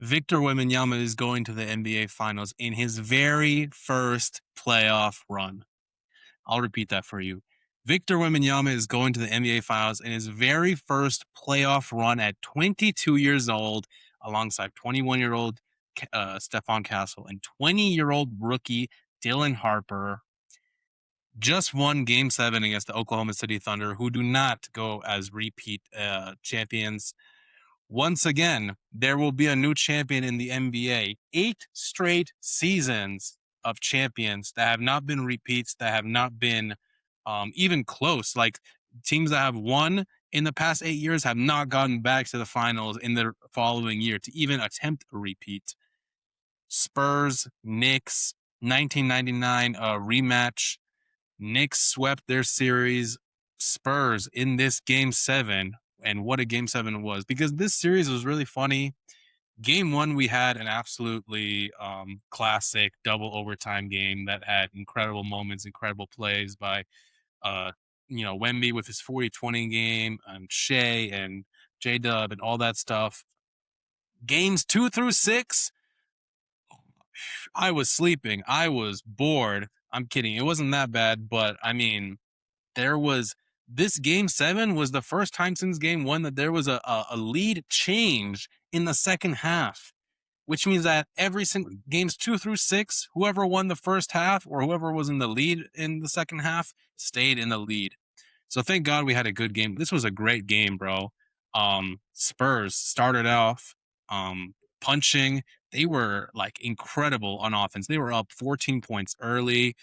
Victor Wembanyama is going to the NBA Finals in his very first playoff run. I'll repeat that for you. Victor Wembanyama is going to the NBA Finals in his very first playoff run at 22 years old, alongside 21-year-old Stephon Castle and 20-year-old rookie Dylan Harper. Just won Game 7 against the Oklahoma City Thunder, who do not go as repeat champions. Once again, there will be a new champion in the NBA. 8 straight seasons of champions that have not been repeats, that have not been even close. Like teams that have won in the past 8 years have not gotten back to the finals in the following year to even attempt a repeat. Spurs, Knicks, 1999 rematch. Knicks swept their series. Spurs in this Game 7, and what a Game 7 it was, because this series was really funny. Game 1, we had an absolutely classic double overtime game that had incredible moments, incredible plays by Wemby with his 40-20 game, and Shea and J-Dub and all that stuff. Games 2 through 6, I was sleeping. I was bored. I'm kidding. It wasn't that bad, but I mean, this Game 7 was the first time since Game 1 that there was a lead change in the second half, which means that every single games 2 through 6, whoever won the first half or whoever was in the lead in the second half stayed in the lead. So thank God we had a good game. This was a great game, bro. Spurs started off punching. They were like incredible on offense. They were up 14 points early.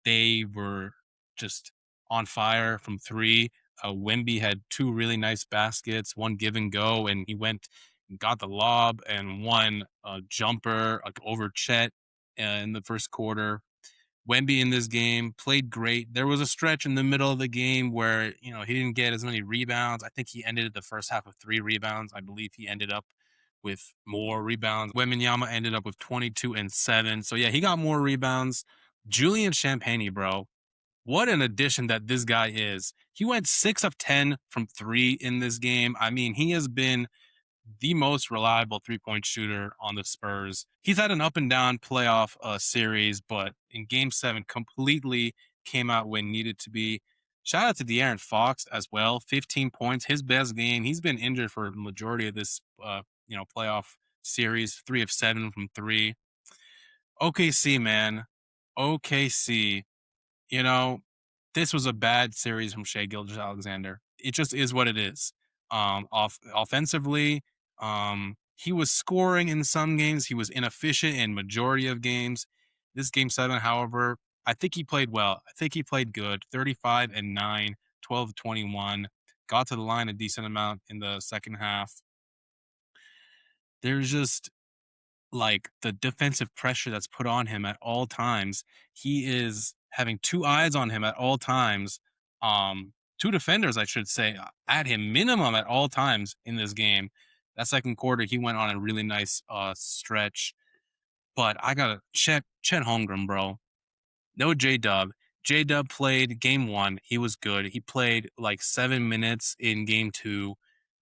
They were just on fire from three. Wemby had 2 really nice baskets, one give and go, and he went and got the lob and one jumper over Chet in the first quarter. Wemby in this game played great. There was a stretch in the middle of the game where, he didn't get as many rebounds. I think he ended the first half with 3 rebounds. I believe he ended up with more rebounds. Wembanyama ended up with 22 and 7. So yeah, he got more rebounds. Julian Champagnie, bro. What an addition that this guy is. He went 6 of 10 from 3 in this game. I mean, he has been the most reliable three-point shooter on the Spurs. He's had an up and down playoff series, but in Game 7 completely came out when needed to be. Shout out to De'Aaron Fox as well. 15 points, his best game. He's been injured for the majority of this playoff series. 3 of 7 from 3. OKC, man. OKC. This was a bad series from Shea Gilgeous-Alexander. It just is what it is. Offensively, he was scoring in some games. He was inefficient in majority of games. This Game 7, however, I think he played well. I think he played good. 35 and 9, 12 21. Got to the line a decent amount in the second half. There's just like the defensive pressure that's put on him at all times. He is having 2 eyes on him at all times. 2 defenders, I should say, at him minimum at all times in this game. That second quarter, he went on a really nice stretch. But I got to Chet Holmgren, bro. No J-Dub. J-Dub played Game 1. He was good. He played like 7 minutes in Game 2.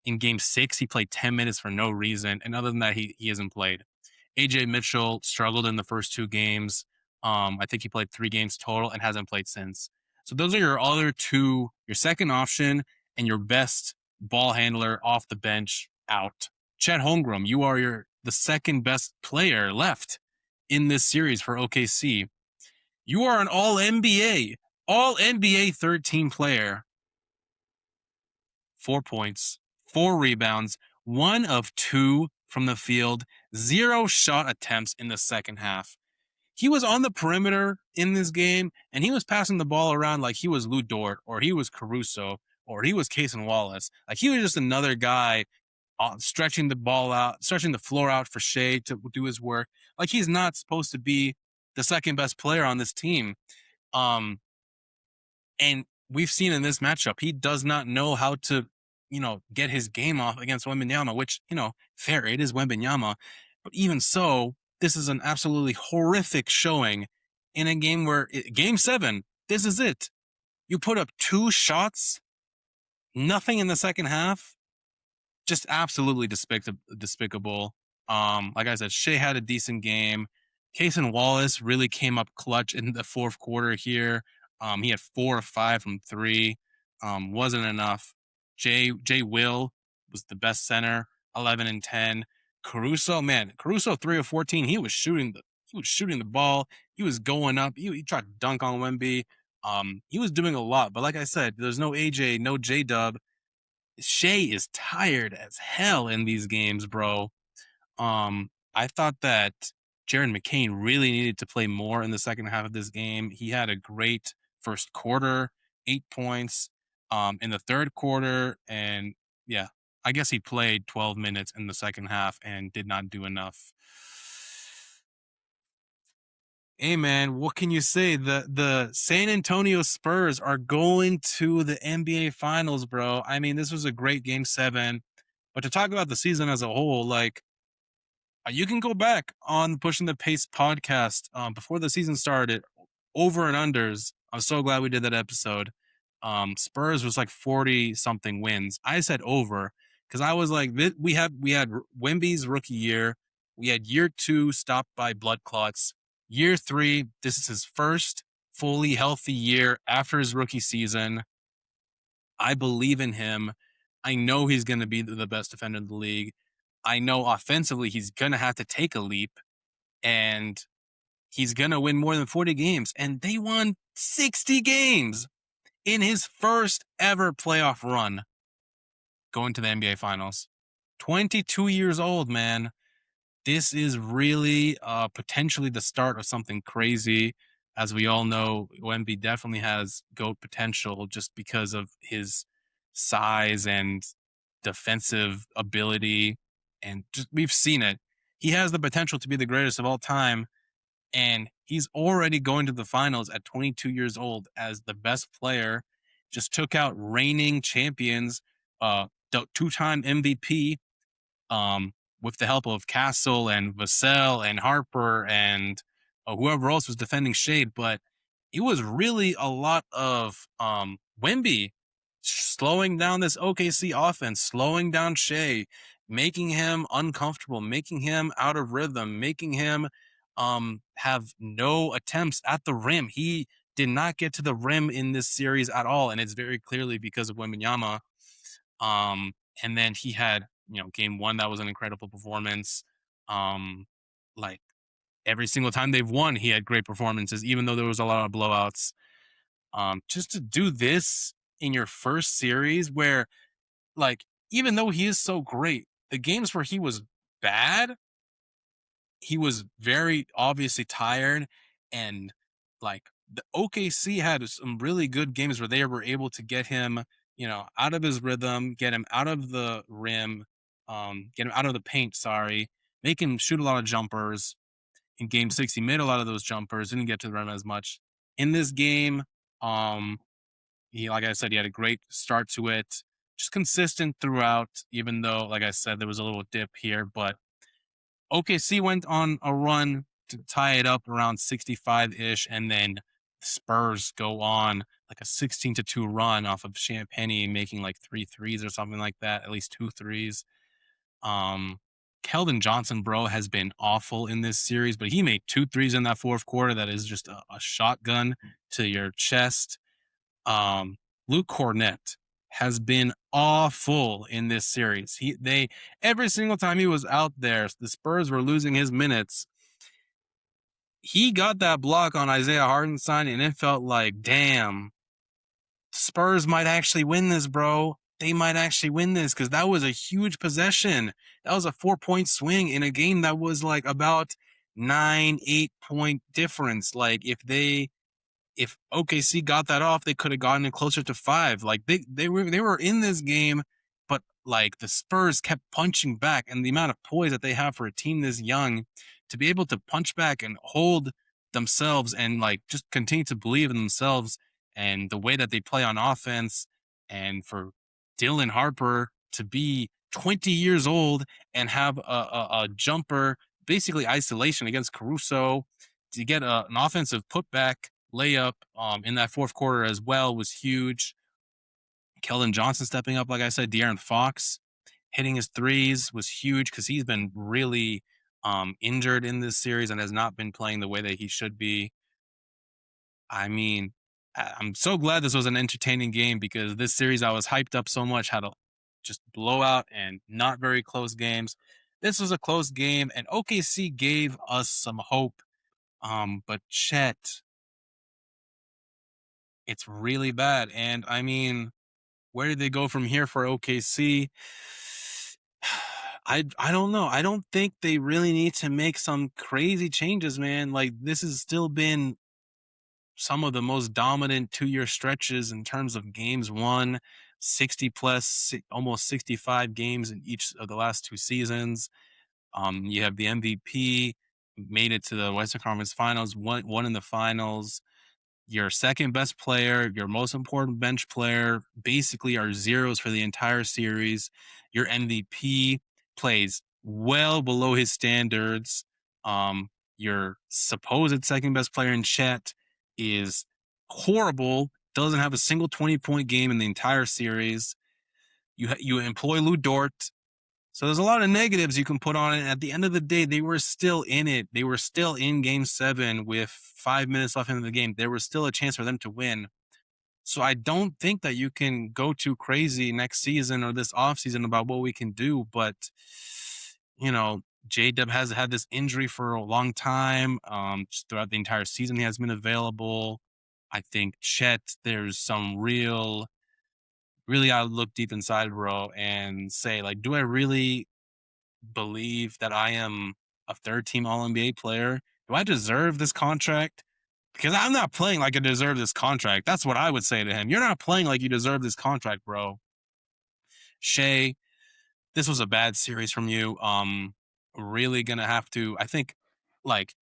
In Game 6, he played 10 minutes for no reason. And other than that, he hasn't played. AJ Mitchell struggled in the first 2 games. I think he played 3 games total and hasn't played since. So those are your other 2, your second option and your best ball handler off the bench out. Chet Holmgren, you are the second best player left in this series for OKC. You are an all-NBA 13 player. 4 points, 4 rebounds, 1 of 2 from the field, 0 shot attempts in the second half. He was on the perimeter in this game, and he was passing the ball around like he was Lou Dort, or he was Caruso, or he was Cason Wallace. Like he was just another guy stretching the floor out for Shea to do his work. Like he's not supposed to be the second best player on this team. And we've seen in this matchup, he does not know how to, get his game off against Wembanyama, which, fair, it is Wembanyama. But even so, this is an absolutely horrific showing in a game where, Game 7, this is it. You put up 2 shots, nothing in the second half. Just absolutely despicable. Like I said, Shea had a decent game. Cason Wallace really came up clutch in the fourth quarter here. He had 4 of 5 from three. Wasn't enough. Jay Will was the best center, 11 and 10. Caruso, man, Caruso 3 of 14. He was shooting the ball. He was going up. He tried to dunk on Wemby. He was doing a lot. But like I said, there's no AJ, no J Dub. Shea is tired as hell in these games, bro. I thought that Jaron McCain really needed to play more in the second half of this game. He had a great first quarter, 8 points. In the third quarter, and yeah, I guess he played 12 minutes in the second half and did not do enough. Hey man, what can you say? The San Antonio Spurs are going to the NBA Finals, bro. I mean, this was a great game 7, but to talk about the season as a whole, like you can go back on Pushing the Pace podcast before the season started, over and unders. I'm so glad we did that episode. Spurs was like 40 something wins. I said over because I was like, we had Wemby's rookie year. We had year 2 stopped by blood clots. Year 3, this is his first fully healthy year after his rookie season. I believe in him. I know he's going to be the best defender in the league. I know offensively he's going to have to take a leap, and he's going to win more than 40 games. And they won 60 games in his first ever playoff run going to the NBA Finals. 22 years old, man. This is really potentially the start of something crazy. As we all know, Wemby definitely has GOAT potential just because of his size and defensive ability. And just we've seen it. He has the potential to be the greatest of all time. And he's already going to the finals at 22 years old as the best player. Just took out reigning champions, 2-time MVP, with the help of Castle and Vassell and Harper and whoever else was defending Shea. But it was really a lot of Wemby slowing down this OKC offense, slowing down Shea, making him uncomfortable, making him out of rhythm, making him have no attempts at the rim. He did not get to the rim in this series at all, and it's very clearly because of Wembanyama. And then he had, game 1 that was an incredible performance. Like every single time they've won, he had great performances, even though there was a lot of blowouts. Just to do this in your first series where, like, even though he is so great, the games where he was bad, he was very obviously tired, and like the OKC had some really good games where they were able to get him, out of his rhythm, get him out of the rim, get him out of the paint, sorry, make him shoot a lot of jumpers. In game 6, he made a lot of those jumpers, didn't get to the rim as much. In this game, he, like I said, he had a great start to it, just consistent throughout, even though, like I said, there was a little dip here, but OKC went on a run to tie it up around 65-ish, and then Spurs go on like a 16-2 run off of Champagnie making like 3 threes or something like that, at least 2 threes. Keldon Johnson, bro, has been awful in this series, but he made 2 threes in that fourth quarter. That is just a shotgun to your chest. Luke Cornett has been awful in this series. Every single time he was out there, the Spurs were losing his minutes. He got that block on Isaiah Hartenstein, and it felt like, damn, Spurs might actually win this, bro. They might actually win this because that was a huge possession. That was a 4-point swing in a game that was like about 8 point difference. Like if OKC got that off, they could have gotten it closer to 5. Like they were in this game, but like the Spurs kept punching back, and the amount of poise that they have for a team this young to be able to punch back and hold themselves and like just continue to believe in themselves and the way that they play on offense, and for Dylan Harper to be 20 years old and have a jumper, basically isolation against Caruso, to get an offensive putback layup in that fourth quarter as well was huge. Keldon Johnson stepping up, like I said, De'Aaron Fox hitting his threes was huge because he's been really injured in this series and has not been playing the way that he should be. I mean, I'm so glad this was an entertaining game because this series I was hyped up so much had a just blowout and not very close games. This was a close game, and OKC gave us some hope. But Chet, it's really bad. And I mean, where did they go from here for OKC? I don't know. I don't think they really need to make some crazy changes, man. Like this has still been some of the most dominant 2-year stretches in terms of games won, 60 plus, almost 65 games in each of the last 2 seasons. You have the MVP, made it to the Western Conference Finals, won in the finals. Your second best player, your most important bench player, basically are zeros for the entire series. Your MVP plays well below his standards. Your supposed second best player in Chet is horrible. Doesn't have a single 20-point game in the entire series. You employ Lou Dort, so there's a lot of negatives you can put on it. At the end of the day, they were still in it. They were still in game 7 with 5 minutes left in the game. There was still a chance for them to win. So I don't think that you can go too crazy next season or this offseason about what we can do. But, J-Dub has had this injury for a long time. Just throughout the entire season, he has been available. I think Chet, there's some really got to look deep inside, bro, and say, like, do I really believe that I am a third team All NBA player? Do I deserve this contract? Because I'm not playing like I deserve this contract. That's what I would say to him. You're not playing like you deserve this contract, bro. Shea, this was a bad series from you. Really gonna have to, I think, like,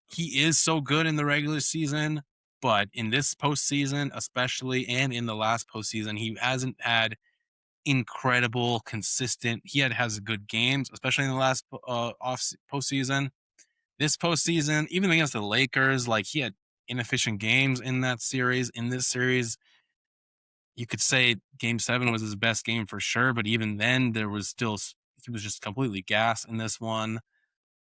he is so good in the regular season, but in this postseason, especially, and in the last postseason, he hasn't had incredible, consistent. He has good games, especially in the last postseason. This postseason, even against the Lakers, like he had inefficient games in that series. In this series, you could say Game 7 was his best game for sure, but even then, he was just completely gassed in this one.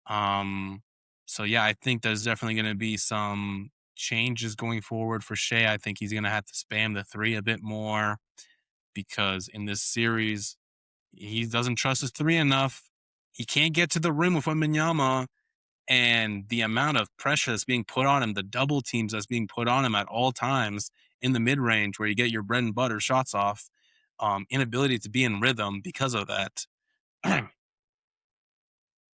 So yeah, I think there's definitely going to be some changes going forward for Shea. I think he's going to have to spam the 3 a bit more because in this series, he doesn't trust his 3 enough. He can't get to the rim with Wembanyama, and the amount of pressure that's being put on him, the double teams that's being put on him at all times in the mid range where you get your bread and butter shots off, inability to be in rhythm because of that.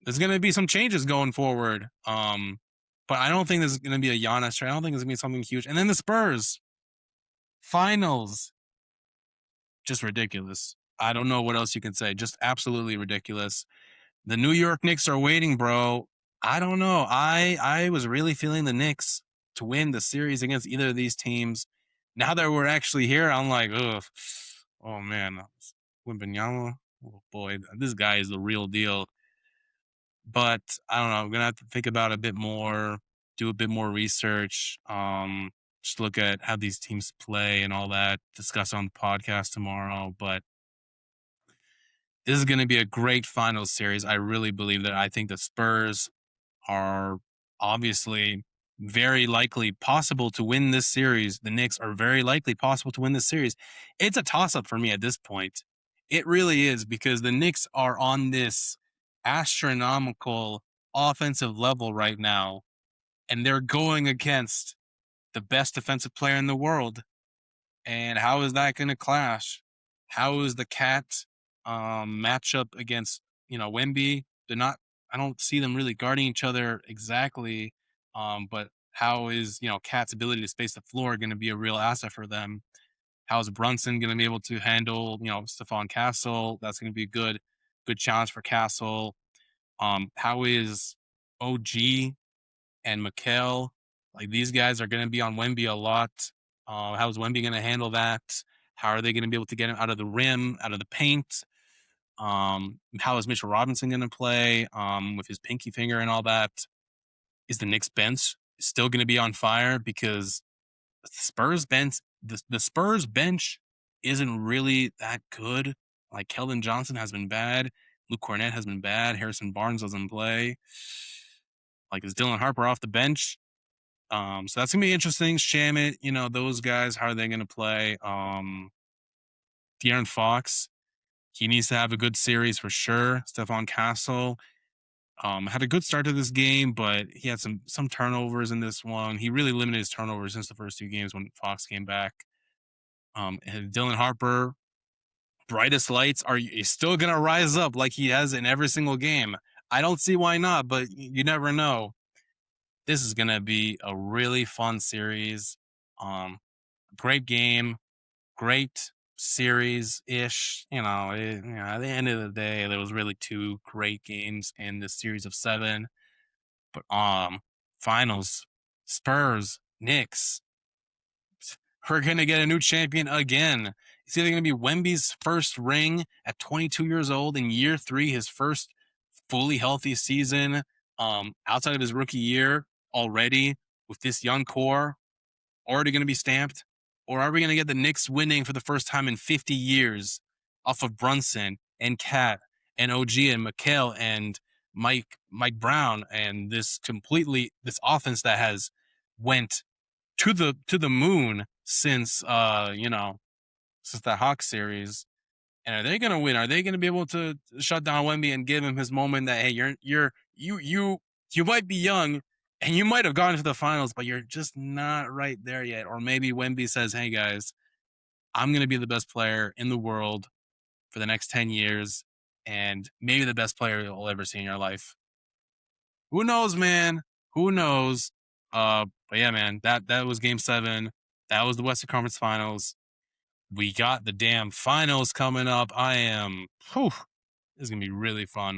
There's going to be some changes going forward. But I don't think there's going to be a Giannis trade. I don't think there's going to be something huge. And then the Spurs finals, just ridiculous. I don't know what else you can say. Just absolutely ridiculous. The New York Knicks are waiting, bro. I don't know. I was really feeling the Knicks to win the series against either of these teams. Now that we're actually here, I'm like, ugh. Oh man, Wembanyama. Oh boy, this guy is the real deal. But I don't know. I'm gonna have to think about it a bit more, do a bit more research. Just look at how these teams play and all that. Discuss on the podcast tomorrow. But this is going to be a great finals series. I really believe that. I think the Spurs are obviously very likely possible to win this series. The Knicks are very likely possible to win this series. It's a toss-up for me at this point. It really is, because the Knicks are on this astronomical offensive level right now, and they're going against the best defensive player in the world. And how is that going to clash? How is the Cat matchup against, Wemby? They're not. I don't see them really guarding each other exactly. But how is, Cat's ability to space the floor going to be a real asset for them? How is Brunson going to be able to handle, Stephon Castle? That's going to be a good challenge for Castle. How is OG and Mikal? Like, these guys are going to be on Wemby a lot. How is Wemby going to handle that? How are they going to be able to get him out of the rim, out of the paint? How is Mitchell Robinson going to play with his pinky finger and all that? Is the Knicks bench still going to be on fire? Because the Spurs bench isn't really that good. Like Keldon Johnson has been bad. Luke Cornett has been bad. Harrison Barnes doesn't play. Like, is Dylan Harper off the bench? So that's gonna be interesting. Shamit, those guys, how are they gonna play? De'Aaron Fox, he needs to have a good series for sure. Stephon Castle, had a good start to this game, but he had some turnovers in this one. He really limited his turnovers since the first two games when Fox came back. And Dylan Harper, brightest lights, are you still gonna rise up like he has in every single game? I don't see why not, but you never know. This is gonna be a really fun series. Great game, great series ish. At the end of the day, there was really two great games in this series of seven. But finals, Spurs, Knicks, we're gonna get a new champion again. It's either gonna be Wemby's first ring at 22 years old in year 3, his first fully healthy season, outside of his rookie year already with this young core already going to be stamped? Or are we going to get the Knicks winning for the first time in 50 years off of Brunson and Cat and OG and McHale and Mike Brown and this offense that has went to the moon since since the Hawks series? And are they going to win? Are they going to be able to shut down Wemby and give him his moment that, hey, you might be young and you might have gone to the finals, but you're just not right there yet. Or maybe Wemby says, hey guys, I'm going to be the best player in the world for the next 10 years and maybe the best player you'll ever see in your life. Who knows, man? Who knows? But yeah, man, that was game 7. That was the Western Conference Finals. We got the damn finals coming up. This is going to be really fun.